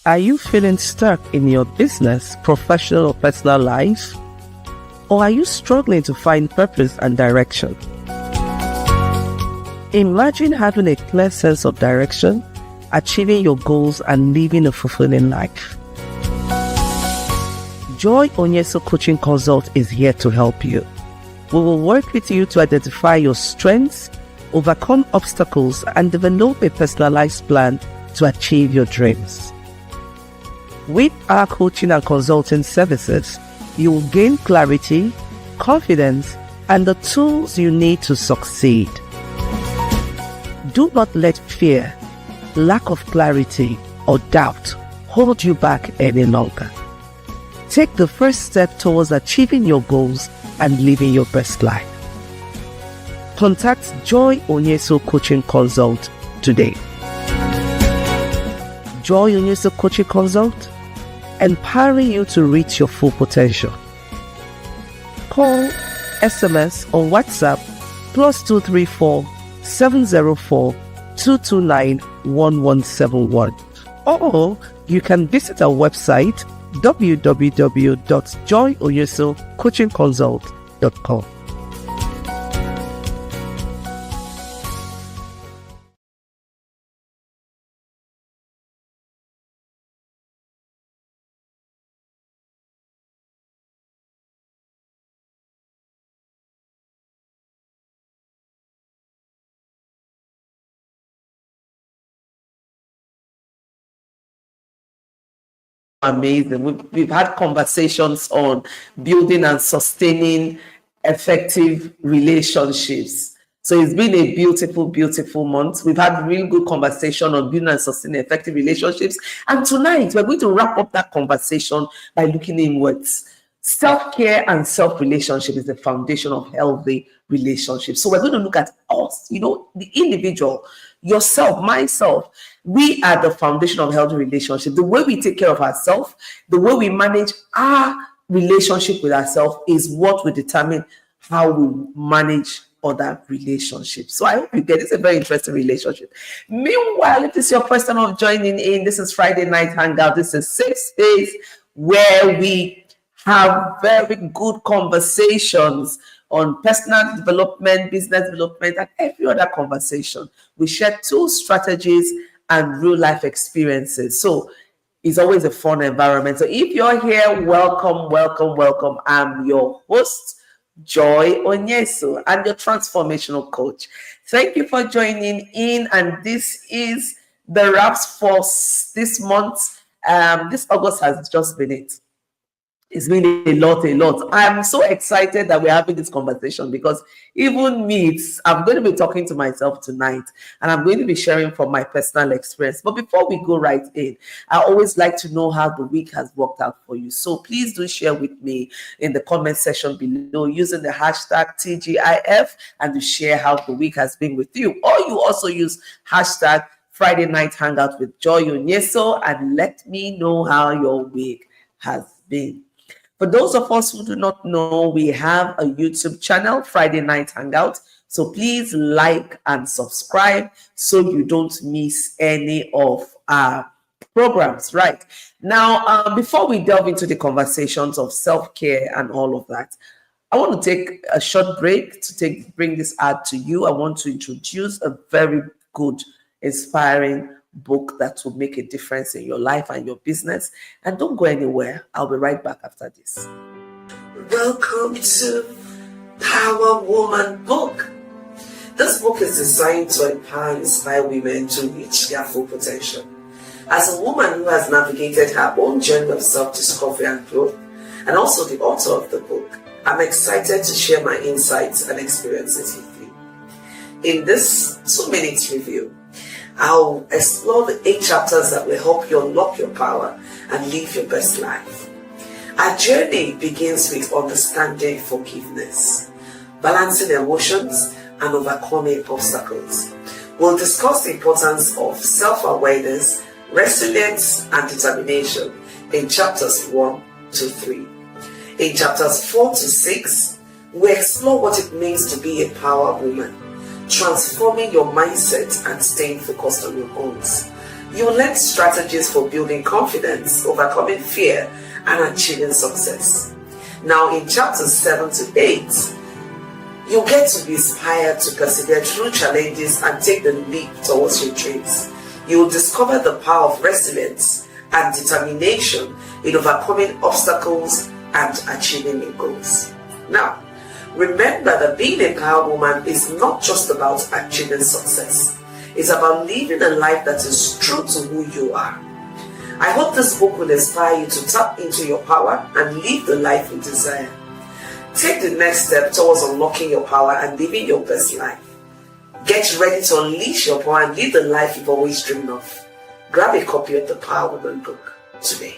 Are you feeling stuck in your business, professional or personal life? Or are you struggling to find purpose and direction? Imagine having a clear sense of direction, achieving your goals and living a fulfilling life. Joy Onyesoh Coaching Consult is here to help you. We will work with you to identify your strengths, overcome obstacles, and develop a personalized plan to achieve your dreams. With our coaching and consulting services, you will gain clarity, confidence, and the tools you need to succeed. Do not let fear, lack of clarity, or doubt hold you back any longer. Take the first step towards achieving your goals and living your best life. Contact Joy Onyesoh Coaching Consult today. Joy Onyesoh Coaching Consult, empowering you to reach your full potential. Call, SMS, or WhatsApp +234 704 229 1171. Or you can visit our website www.joyonyesohcoachingconsult.com. Amazing. We've had conversations on building and sustaining effective relationships. So it's been a beautiful, beautiful month. We've had really good conversation on building and sustaining effective relationships. And tonight we're going to wrap up that conversation by looking inwards. Self-care and self-relationship is the foundation of healthy relationships. So we're going to look at us, the individual, yourself, myself. We are the foundation of healthy relationship. The way we take care of ourselves, the way we manage our relationship with ourselves is what will determine how we manage other relationships. So I hope you get it. It's a very interesting relationship. Meanwhile, if this is your first time of joining in, this is Friday Night Hangout. This is 6 days where we have very good conversations on personal development, business development, and every other conversation. We share tools, strategies, and real life experiences. So it's always a fun environment. So if you're here, welcome, welcome, welcome. I'm your host, Joy Onyesoh, and your transformational coach. Thank you for joining in. And this is the wraps for this month. This August has just been it. It's been a lot. I'm so excited that we're having this conversation because even me, I'm going to be talking to myself tonight and I'm going to be sharing from my personal experience. But before we go right in, I always like to know how the week has worked out for you. So please do share with me in the comment section below using the hashtag TGIF and to share how the week has been with you. Or you also use hashtag Friday Night Hangout with Joy Onyesoh and let me know how your week has been. For those of us who do not know, we have a YouTube channel, Friday Night Hangout. So please like and subscribe so you don't miss any of our programs. Right now, before we delve into the conversations of self-care and all of that, I want to take a short break to bring this ad to you. I want to introduce a very good, inspiring book that will make a difference in your life and your business. And don't go anywhere. I'll be right back after this. Welcome to Power Woman Book. This book is designed to empower and inspire women to reach their full potential. As a woman who has navigated her own journey of self-discovery and growth, and also the author of the book, I'm excited to share my insights and experiences with you. In this 2-minute review, I'll explore the 8 chapters that will help you unlock your power and live your best life. Our journey begins with understanding forgiveness, balancing emotions, and overcoming obstacles. We'll discuss the importance of self-awareness, resilience, and determination in chapters 1 to 3. In chapters 4 to 6, we explore what it means to be a power woman, transforming your mindset and staying focused on your goals. You will learn strategies for building confidence, overcoming fear, and achieving success. Now, in chapters 7 to 8, you get to be inspired to persevere through challenges and take the leap towards your dreams. You will discover the power of resilience and determination in overcoming obstacles and achieving your goals. Now, remember that being a power woman is not just about achieving success. It's about living a life that is true to who you are. I hope this book will inspire you to tap into your power and live the life you desire. Take the next step towards unlocking your power and living your best life. Get ready to unleash your power and live the life you've always dreamed of. Grab a copy of the Power Woman book today.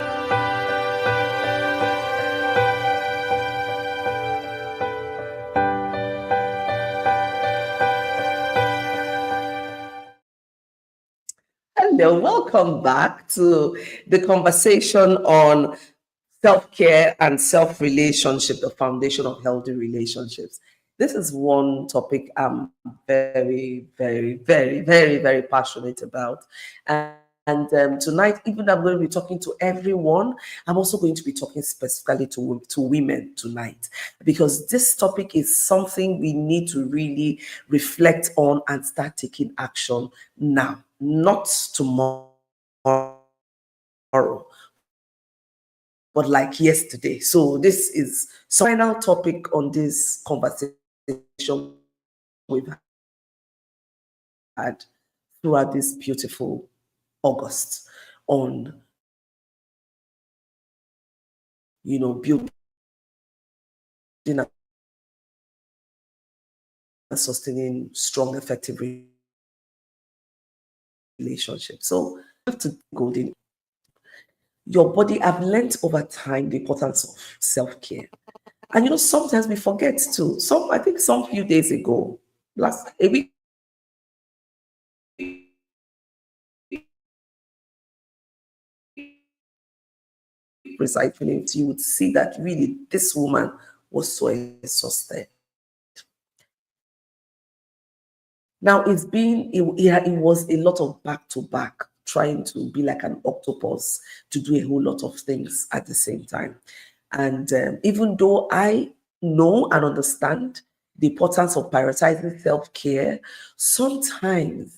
Hello, welcome back to the conversation on self-care and self-relationship, the foundation of healthy relationships. This is one topic I'm very, very, very, very, very passionate about. And tonight, even though I'm going to be talking to everyone, I'm also going to be talking specifically to women tonight, because this topic is something we need to really reflect on and start taking action now, not tomorrow, but like yesterday. So this is some final topic on this conversation we've had throughout this beautiful August on, building and sustaining strong, effective relationships. So I have to go in. Your body, I've learned over time the importance of self-care. And sometimes we forget to. I think some few days ago, a week precisely, you would see that really this woman was so exhausted. Now it was a lot of back to back, trying to be like an octopus to do a whole lot of things at the same time. And even though I know and understand the importance of prioritizing self-care, sometimes,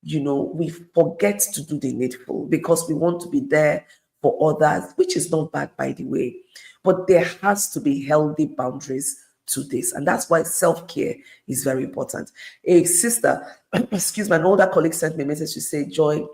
we forget to do the needful because we want to be there for others, which is not bad, by the way. But there has to be healthy boundaries to this. And that's why self-care is very important. A sister, excuse me, an older colleague sent me a message to say, Joy,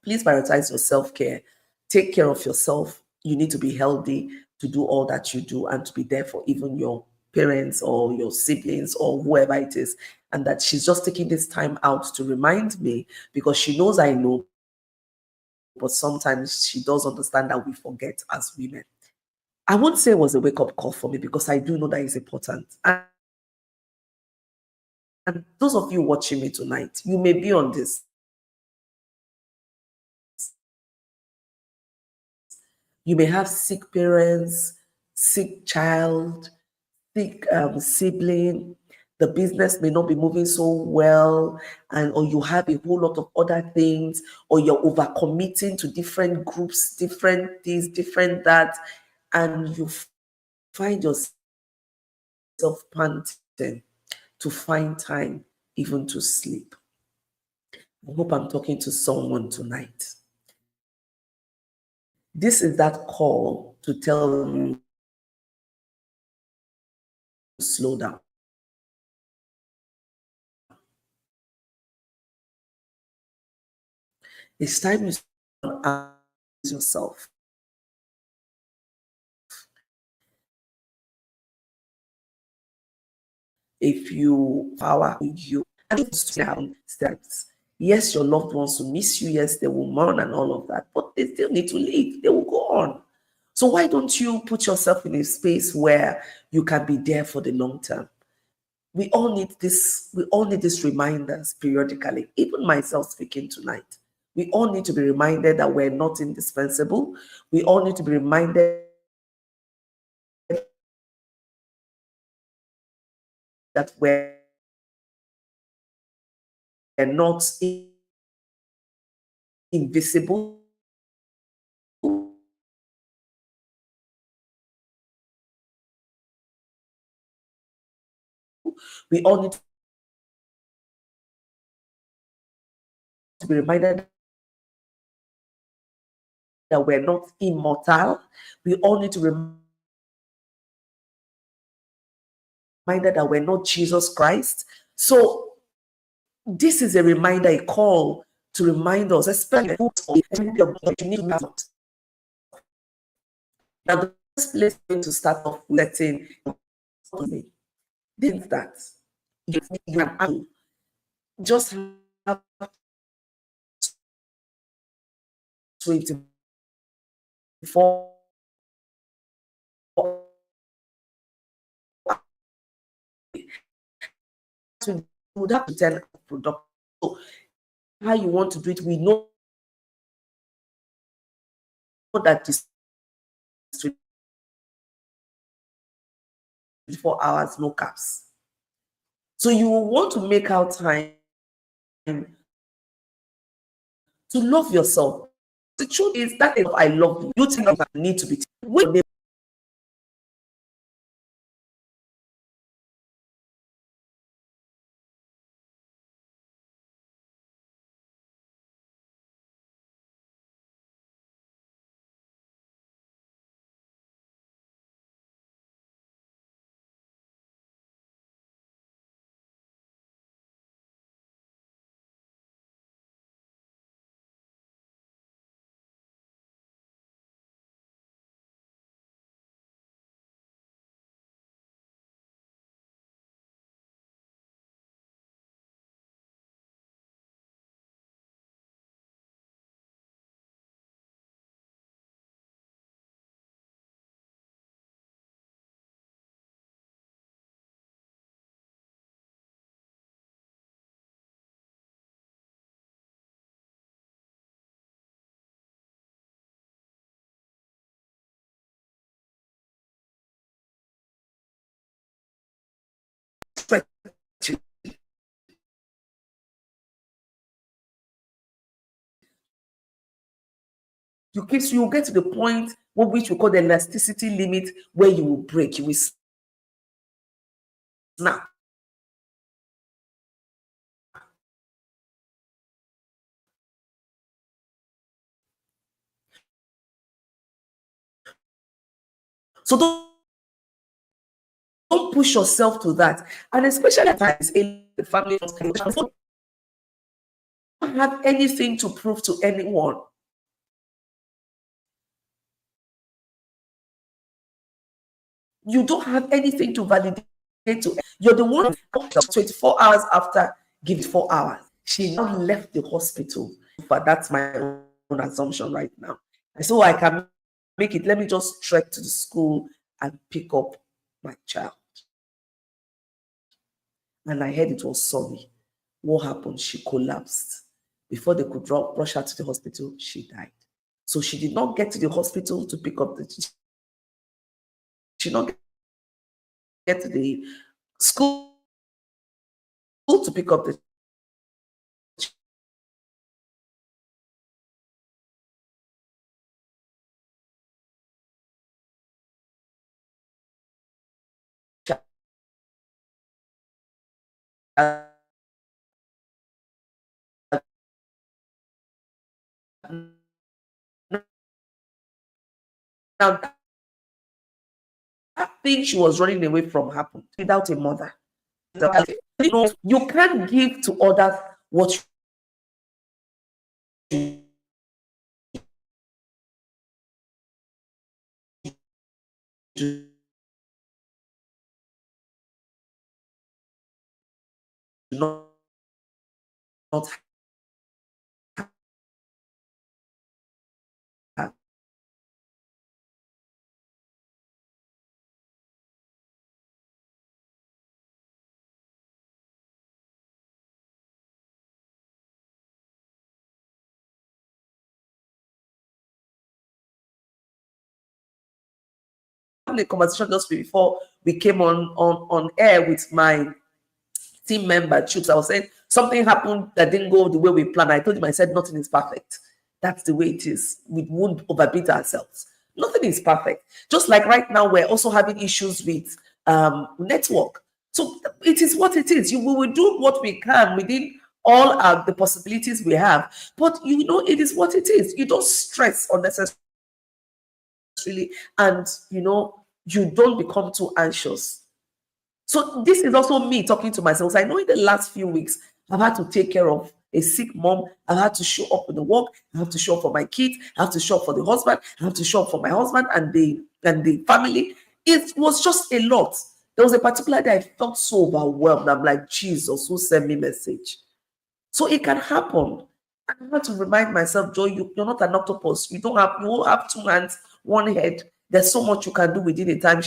please prioritize your self-care. Take care of yourself. You need to be healthy to do all that you do and to be there for even your parents or your siblings or whoever it is. And that she's just taking this time out to remind me, because she knows I know, but sometimes she does understand that we forget as women. I won't say it was a wake-up call for me, because I do know that it's important. And those of you watching me tonight, you may be on this. You may have sick parents, sick child, sick sibling. The business may not be moving so well, or you have a whole lot of other things, or you're overcommitting to different groups, different this, different that, and you find yourself panting to find time even to sleep. I hope I'm talking to someone tonight. This is that call to tell you to slow down. It's time you ask yourself, if you power you and steps. Yes, your loved ones will miss you. Yes, they will mourn and all of that, but they still need to live. They will go on. So why don't you put yourself in a space where you can be there for the long term? We all need this. We all need these reminders periodically. Even myself speaking tonight, we all need to be reminded that we're not indispensable. We all need to be reminded that we're not invisible. We all need to be reminded that we're not immortal. We all need to be reminded that we're not Jesus Christ. So this is a reminder, a call to remind us, especially you need to have. Now, the first place to start off letting this that you can just have 24 you would have to tell product. So how you want to do it, we know that this 24 hours, no caps. So you will want to make out time to love yourself. The truth is that I love you. You think I need to be with you get to the point which we call the elasticity limit, where you will break, you will snap. So don't push yourself to that. And especially at times in the family, don't have anything to prove to anyone. You don't have anything to validate to. You're the one 24 hours after, give it 4 hours. She now left the hospital. But that's my own assumption right now. And so I can make it. Let me just trek to the school and pick up my child. And I heard it was sorry. What happened? She collapsed. Before they could rush her to the hospital, she died. So she did not get to the hospital to pick up the. She did not get to the school to pick up the child. Now, that thing she was running away from happened without a mother. You can't give to others what you do not have. A conversation just before we came on air with my team member Chooks. I was saying something happened that didn't go the way we planned. I told him, I said nothing is perfect. That's the way it is. We won't overbeat ourselves. Nothing is perfect. Just like right now, we're also having issues with network. So it is what it is. We will do what we can within all the possibilities we have. But it is what it is. You don't stress unnecessarily, and you don't become too anxious. So this is also me talking to myself. I know in the last few weeks, I've had to take care of a sick mom. I've had to show up in the work. I have to show up for my kids. I have to show up for the husband. I have to show up for my husband and the family. It was just a lot. There was a particular day I felt so overwhelmed. I'm like, Jesus, who sent me message? So it can happen. I have to remind myself, Joy, you're not an octopus. You won't have two hands, one head. There's so much you can do within a time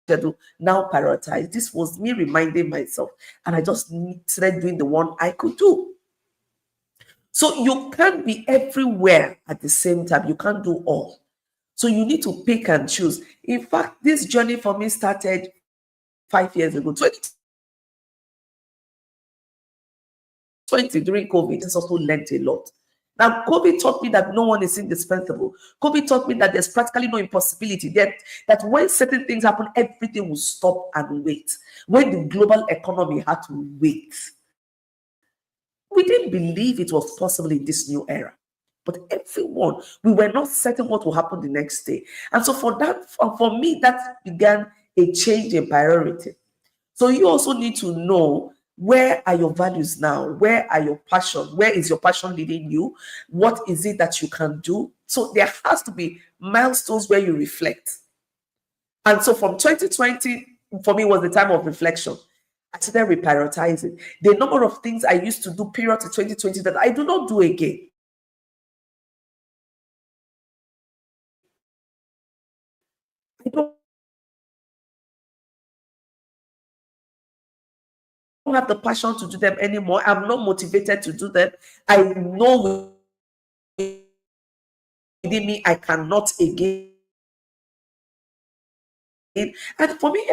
schedule. Now prioritize. This was me reminding myself, and I just started doing the one I could do. So you can't be everywhere at the same time. You can't do all. So you need to pick and choose. In fact, this journey for me started 5 years ago. 2020, during COVID, has also learned a lot. Now, COVID taught me that no one is indispensable. COVID taught me that there's practically no impossibility. That when certain things happen, everything will stop and wait. When the global economy had to wait, we didn't believe it was possible in this new era. But everyone, we were not certain what will happen the next day. And so for me, that began a change in priority. So you also need to know, where are your values now? Where are your passion? Where is your passion leading you? What is it that you can do? So there has to be milestones where you reflect. And so from 2020, for me, was the time of reflection. I started reprioritizing. The number of things I used to do prior to 2020 that I do not do again. I don't have the passion to do them anymore. I'm not motivated to do them. I know within me I cannot again. And for me,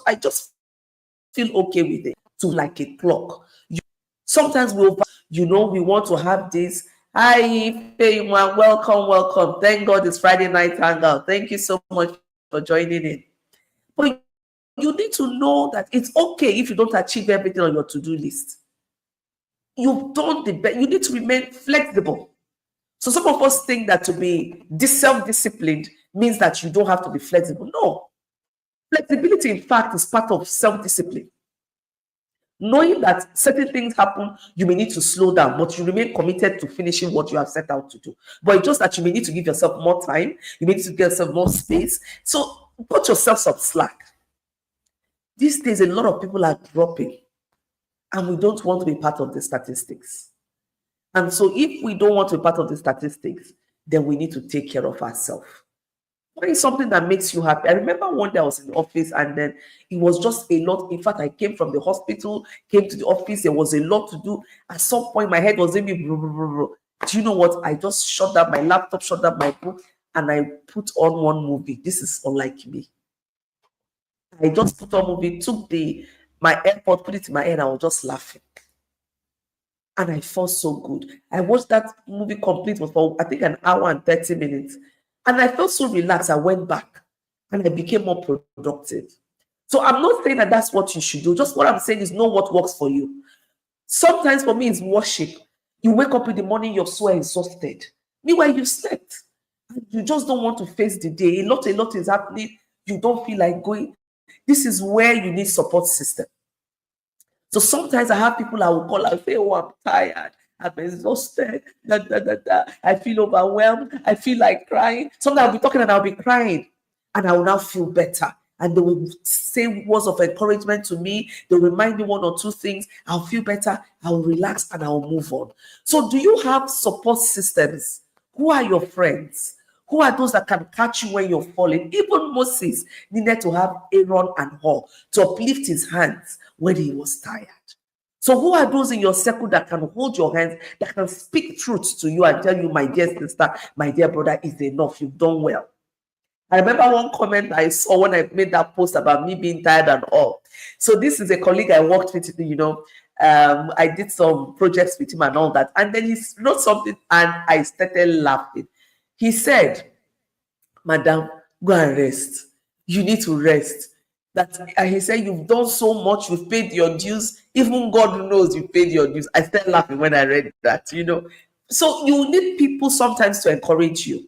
I just feel okay with it. To like a clock. Sometimes we want to have this. Hi, welcome. Thank God it's Friday night hangout. Thank you so much for joining in. But you need to know that it's okay if you don't achieve everything on your to-do list. You've done the best. You need to remain flexible. So some of us think that to be self-disciplined means that you don't have to be flexible. No. Flexibility, in fact, is part of self-discipline. Knowing that certain things happen, you may need to slow down, but you remain committed to finishing what you have set out to do. But it's just that you may need to give yourself more time. You may need to give yourself more space. So put yourself some slack. These days, a lot of people are dropping, and we don't want to be part of the statistics. And so if we don't want to be part of the statistics, then we need to take care of ourselves. What is something that makes you happy? I remember one day I was in the office, and then it was just a lot. In fact, I came from the hospital, came to the office. There was a lot to do. At some point, my head was in me. Do you know what? I just shut down my laptop, shut down my book, and I put on one movie. This is unlike me. I just put on movie, took my AirPod, put it in my ear, and I was just laughing. And I felt so good. I watched that movie complete for, I think, an hour and 30 minutes. And I felt so relaxed. I went back and I became more productive. So I'm not saying that that's what you should do. Just what I'm saying is know what works for you. Sometimes for me, it's worship. You wake up in the morning, you're so exhausted. Meanwhile, you slept. You just don't want to face the day. A lot is happening. You don't feel like going. This is where you need support system. So sometimes I have people I will call and say, oh, I'm tired. I'm exhausted. I feel overwhelmed. I feel like crying. Sometimes I'll be talking and I'll be crying. And I will now feel better. And they will say words of encouragement to me. They'll remind me one or two things. I'll feel better. I'll relax and I'll move on. So do you have support systems? Who are your friends? Who are those that can catch you when you're falling? Even Moses needed to have Aaron and Hur to uplift his hands when he was tired. So who are those in your circle that can hold your hands, that can speak truth to you and tell you, my dear sister, my dear brother, is enough. You've done well. I remember one comment I saw when I made that post about me being tired and all. So this is a colleague I worked with, I did some projects with him and all that. And then he wrote something and I started laughing. He said, "Madam, go and rest. You need to rest." And he said, "You've done so much, you've paid your dues. Even God knows you paid your dues." I started laughing when I read that. So you need people sometimes to encourage you,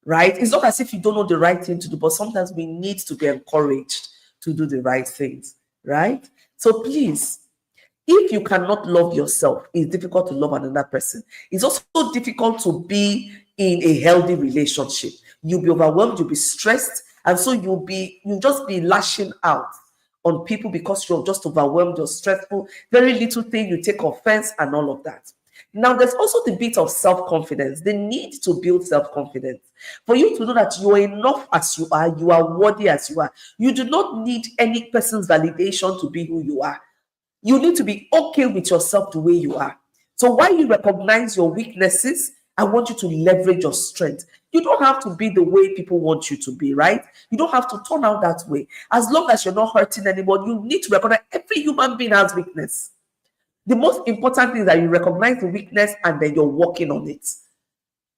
right? It's not as if you don't know the right thing to do, but sometimes we need to be encouraged to do the right things, right? So please, if you cannot love yourself, it's difficult to love another person. It's also difficult to be in a healthy relationship. You'll be overwhelmed, you'll be stressed, and so you'll just be lashing out on people because you're just overwhelmed, you're stressful, very little thing, you take offense and all of that. Now, there's also the bit of self-confidence, the need to build self-confidence. For you to know that you are enough as you are worthy as you are. You do not need any person's validation to be who you are. You need to be okay with yourself the way you are. So while you recognize your weaknesses, I want you to leverage your strength. You don't have to be the way people want you to be, right? You don't have to turn out that way. As long as you're not hurting anyone, you need to recognize every human being has weakness. The most important thing is that you recognize the weakness and then you're working on it.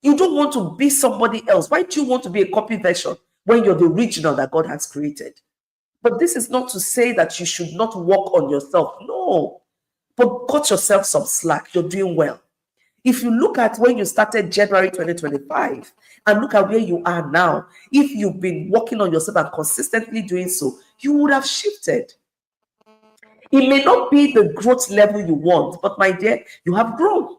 You don't want to be somebody else. Why do you want to be a copy version when you're the original that God has created? But this is not to say that you should not work on yourself. No. But cut yourself some slack. You're doing well. If you look at when you started January 2025 and look at where you are now, if you've been working on yourself and consistently doing so, you would have shifted. It may not be the growth level you want, but my dear, you have grown.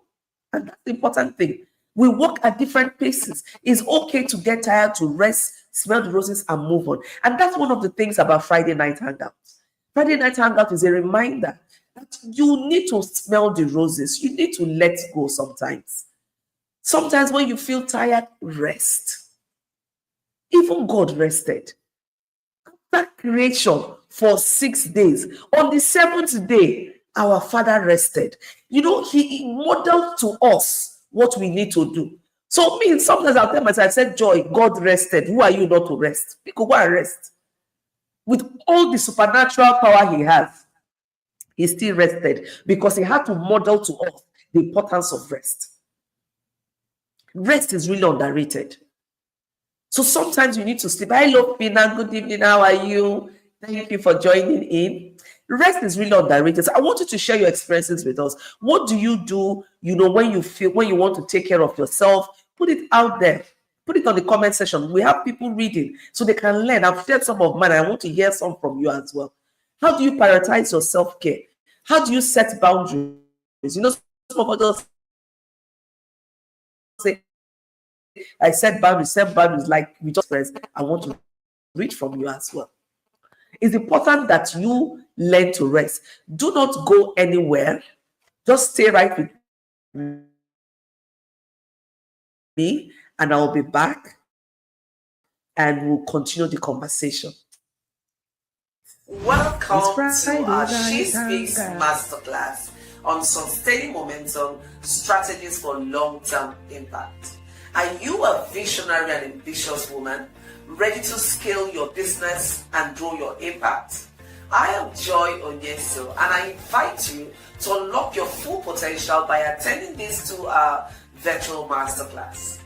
And that's the important thing. We work at different paces. It's okay to get tired, to rest, smell the roses, and move on. And that's one of the things about Friday Night Hangout. Friday Night Hangout is a reminder that you need to smell the roses. You need to let go sometimes. Sometimes when you feel tired, rest. Even God rested. After creation for 6 days. On the 7th day, our Father rested. He modeled to us what we need to do. So sometimes I'll tell myself, I said, Joy, God rested. Who are you not to rest? People go and rest. With all the supernatural power he has, he still rested because he had to model to us the importance of rest. Rest is really underrated. So sometimes you need to sleep. Hello, Pina. Good evening. How are you? Thank you for joining in. Rest is really underrated. So I want you to share your experiences with us. What do you do, when you want to take care of yourself? Put it out there. Put it on the comment section. We have people reading so they can learn. I've shared some of mine. I want to hear some from you as well. How do you prioritize your self-care? How do you set boundaries? Some of us say, I set boundaries like we just press. I want to read from you as well. It's important that you learn to rest. Do not go anywhere. Just stay right with me, and I'll be back, and we'll continue the conversation. Welcome to our She Speaks Masterclass on sustaining momentum, strategies for long-term impact. Are you a visionary and ambitious woman ready to scale your business and grow your impact? I am Joy Onyesoh, and I invite you to unlock your full potential by attending this 2-hour virtual masterclass.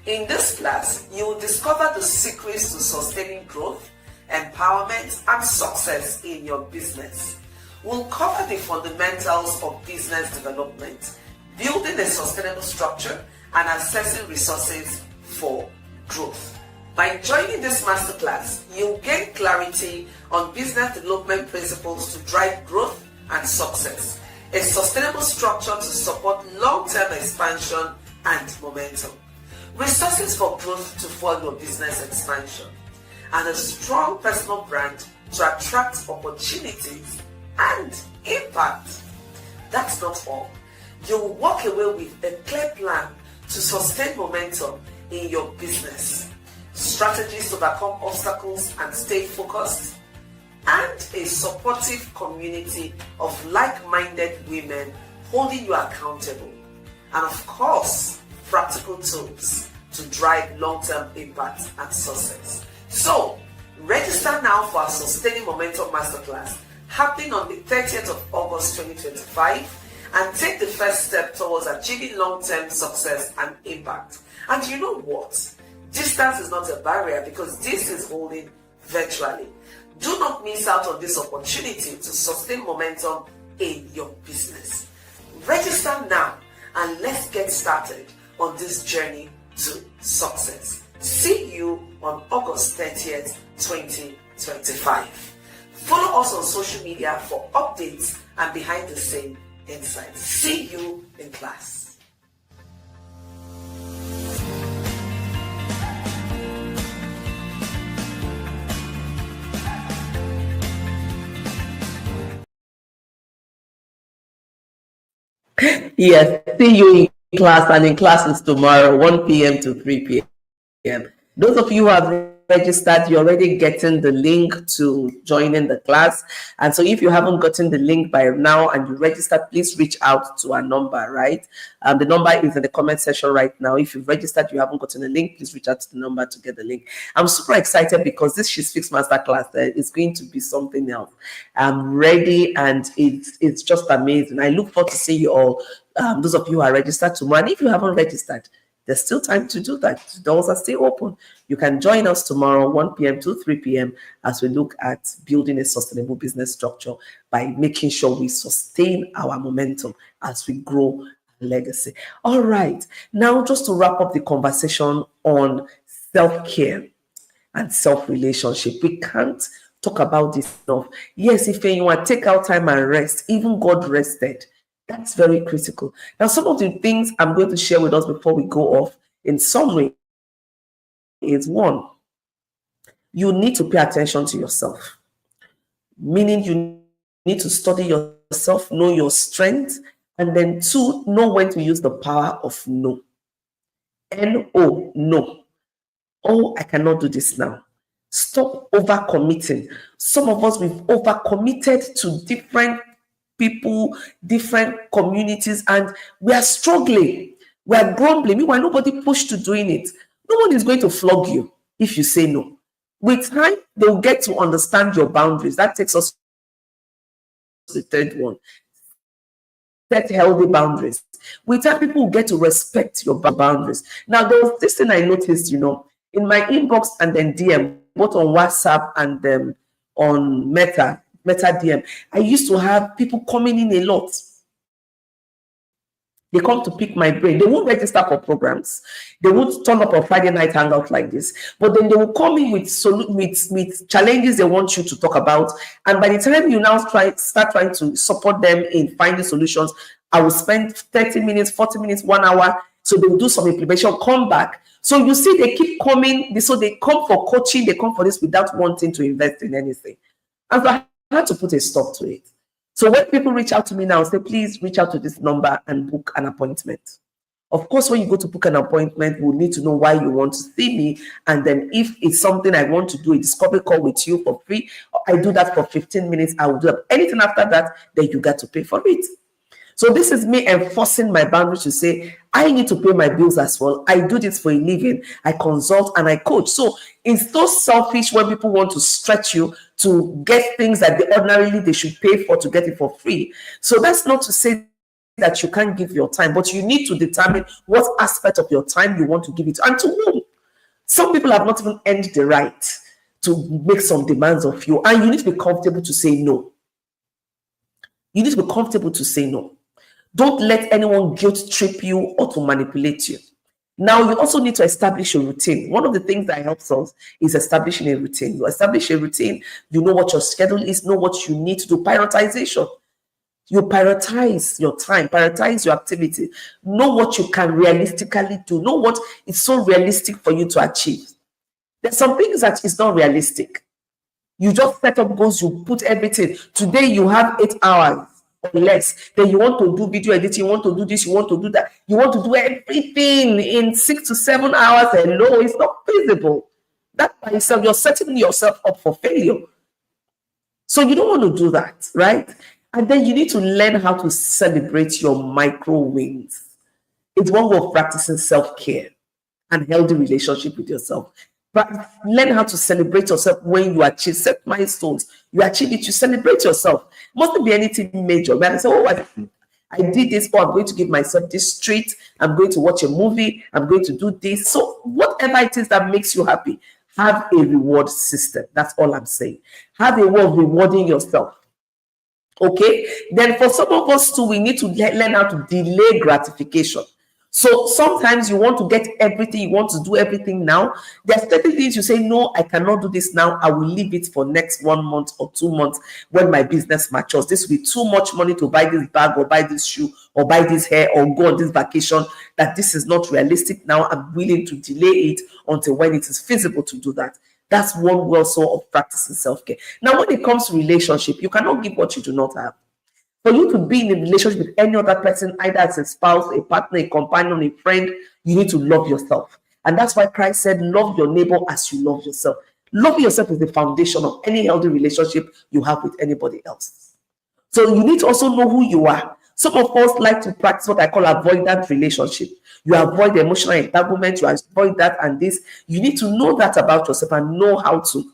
In this class, you will discover the secrets to sustaining growth, empowerment, and success in your business. We'll cover the fundamentals of business development, building a sustainable structure, and accessing resources for growth. By joining this masterclass, you'll gain clarity on business development principles to drive growth and success, a sustainable structure to support long-term expansion and momentum, resources for growth to fuel your business expansion, and a strong personal brand to attract opportunities and impact. That's not all. You'll walk away with a clear plan to sustain momentum in your business, strategies to overcome obstacles and stay focused, and a supportive community of like-minded women holding you accountable, and of course, practical tools to drive long-term impact and success. So, register now for our Sustaining Momentum Masterclass happening on the 30th of August 2025 and take the first step towards achieving long-term success and impact. And you know what? Distance is not a barrier because this is holding virtually. Do not miss out on this opportunity to sustain momentum in your business. Register now and let's get started on this journey to success. See you on August 30th, 2025. Follow us on social media for updates and behind the scene insights. See you in class. Yes, see you in class, and in class is tomorrow, 1 p.m. to 3 p.m. Those of you who have registered, you're already getting the link to join in the class. And so if you haven't gotten the link by now and you registered, please reach out to our number, right? The number is in the comment section right now. If you've registered, you haven't gotten the link, please reach out to the number to get the link. I'm super excited because this She Speaks Masterclass is going to be something else. I'm ready and it's just amazing. I look forward to seeing you all, those of you who are registered tomorrow. And if you haven't registered, there's still time to do that. The doors are still open. You can join us tomorrow, 1 p.m. to 3 p.m. as we look at building a sustainable business structure by making sure we sustain our momentum as we grow our legacy. All right. Now, just to wrap up the conversation on self-care and self-relationship, we can't talk about this enough. Yes, if you want to take out time and rest, even God rested. That's very critical. Now, some of the things I'm going to share with us before we go off in summary is one, you need to pay attention to yourself, meaning you need to study yourself, know your strength, and then two, know when to use the power of no. N-O, no. Oh, I cannot do this now. Stop overcommitting. Some of us, we've overcommitted to different people, different communities, and we are struggling. We are grumbling. Meanwhile, nobody pushed to doing it. No one is going to flog you if you say no. With time, they'll get to understand your boundaries. That takes us to the third one. Set healthy boundaries. With time, people will get to respect your boundaries. Now, there was this thing I noticed, in my inbox and then DM, both on WhatsApp and on Meta DM, I used to have people coming in a lot. They come to pick my brain. They won't register for programs. They won't turn up on Friday night hangout like this. But then they will come in with challenges they want you to talk about. And by the time you now start trying to support them in finding solutions, I will spend 30 minutes, 40 minutes, 1 hour. So they will do some implementation, come back. So you see, they keep coming. So they come for coaching. They come for this without wanting to invest in anything. And so I had to put a stop to it. So when people reach out to me now, say, please reach out to this number and book an appointment. Of course, when you go to book an appointment, we'll need to know why you want to see me. And then if it's something I want to do, a discovery call with you for free, I do that for 15 minutes. I will do that. Anything after that, then you got to pay for it. So this is me enforcing my boundaries to say, I need to pay my bills as well. I do this for a living. I consult and I coach. So it's so selfish when people want to stretch you to get things that ordinarily they should pay for to get it for free. So that's not to say that you can't give your time, but you need to determine what aspect of your time you want to give it and to whom. Some people have not even earned the right to make some demands of you, and you need to be comfortable to say no. You need to be comfortable to say no. Don't let anyone guilt trip you or to manipulate you. Now, you also need to establish a routine. One of the things that helps us is establishing a routine. You establish a routine, you know what your schedule is, know what you need to do. Prioritization. You prioritize your time, prioritize your activity. Know what you can realistically do. Know what is so realistic for you to achieve. There's some things that is not realistic. You just set up goals, you put everything. Today, you have 8 hours. Or less, then you want to do video editing, you want to do this, you want to do that, you want to do everything in 6 to 7 hours, and no, it's not feasible. That by itself, you're setting yourself up for failure. So you don't want to do that, right? And then you need to learn how to celebrate your micro wins. It's one way of practicing self-care and healthy relationship with yourself. But learn how to celebrate yourself when you achieve set milestones. You achieve it, you celebrate yourself. Mustn't be anything major. When I say, oh, I did this, or I'm going to give myself this treat, I'm going to watch a movie, I'm going to do this. So whatever it is that makes you happy, have a reward system. That's all I'm saying. Have a way of rewarding yourself. Okay, then for some of us too, we need to learn how to delay gratification. So sometimes you want to get everything, you want to do everything now. There are certain things you say, no, I cannot do this now. I will leave it for next 1 month or 2 months when my business matures. This will be too much money to buy this bag or buy this shoe or buy this hair or go on this vacation, that this is not realistic now. I'm willing to delay it until when it is feasible to do that. That's one way also of practicing self-care. Now, when it comes to relationship, you cannot give what you do not have. For you to be in a relationship with any other person, either as a spouse, a partner, a companion, a friend, you need to love yourself. And that's why Christ said, love your neighbor as you love yourself. Loving yourself is the foundation of any healthy relationship you have with anybody else. So you need to also know who you are. Some of us like to practice what I call avoidant relationship. You avoid emotional entanglement, you avoid that and this. You need to know that about yourself and know how to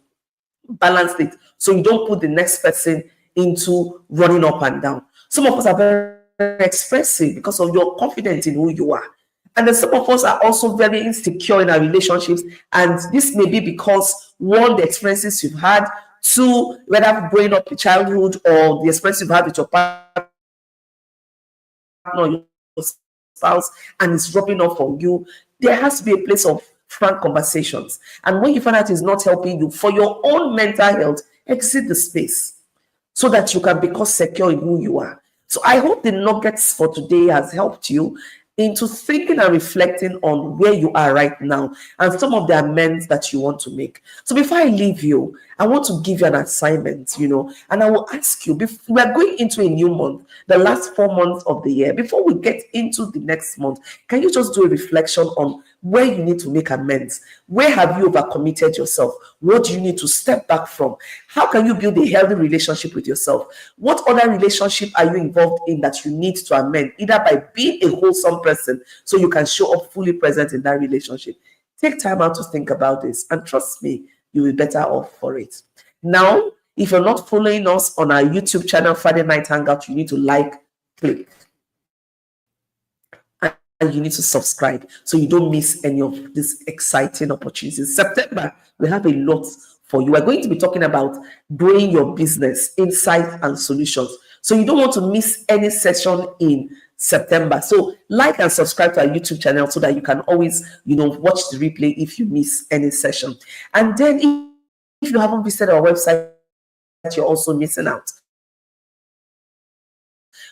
balance it so you don't put the next person into running up and down. Some of us are very, very expressive because of your confidence in who you are. And then some of us are also very insecure in our relationships. And this may be because, one, the experiences you've had, two, whether growing up in childhood or the experience you've had with your partner or your spouse, and it's rubbing off on you. There has to be a place of frank conversations. And when you find out it's not helping you, for your own mental health, exit the space, so that you can become secure in who you are. So I hope the nuggets for today has helped you into thinking and reflecting on where you are right now and some of the amends that you want to make. So before I leave you, I want to give you an assignment, and I will ask you, we are going into a new month, the last 4 months of the year. Before we get into the next month, can you just do a reflection on where you need to make amends? Where have you overcommitted yourself? What do you need to step back from? How can you build a healthy relationship with yourself? What other relationship are you involved in that you need to amend, either by being a wholesome person so you can show up fully present in that relationship? Take time out to think about this, and trust me, you will be better off for it. Now, if you're not following us on our YouTube channel, Friday Night Hangout, you need to click, and you need to subscribe so you don't miss any of these exciting opportunities. September, we have a lot for you. We're going to be talking about growing your business, insights and solutions. So you don't want to miss any session in September. So like and subscribe to our YouTube channel so that you can always, watch the replay if you miss any session. And then if you haven't visited our website, you're also missing out.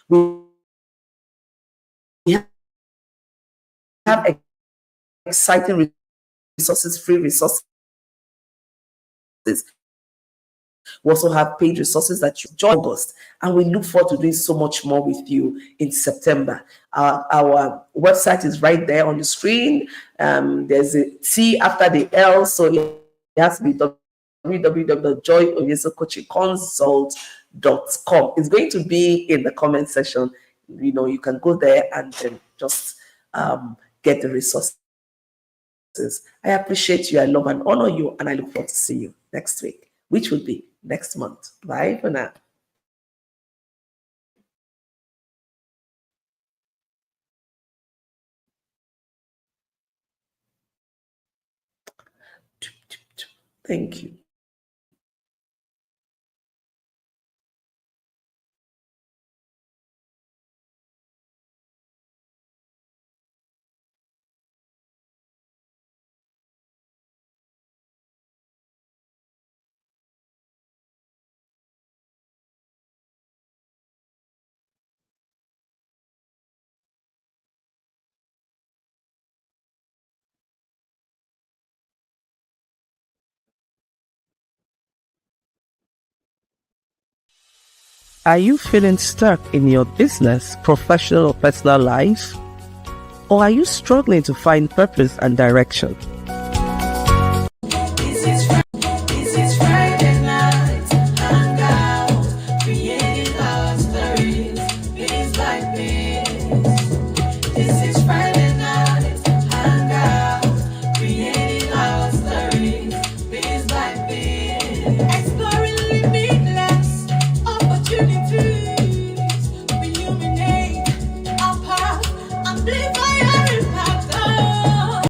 We have exciting resources, free resources. We also have paid resources that you join us, and we look forward to doing so much more with you in September. Our website is right there on the screen. There's a T after the L, so it has to be www.joyonyesohcoachingconsult.com. It's going to be in the comment section. You can go there and then just get the resources. I appreciate you, I love and honor you, and I look forward to seeing you next week, which will be next month. Bye for now. Thank you. Are you feeling stuck in your business, professional or personal life? Or are you struggling to find purpose and direction?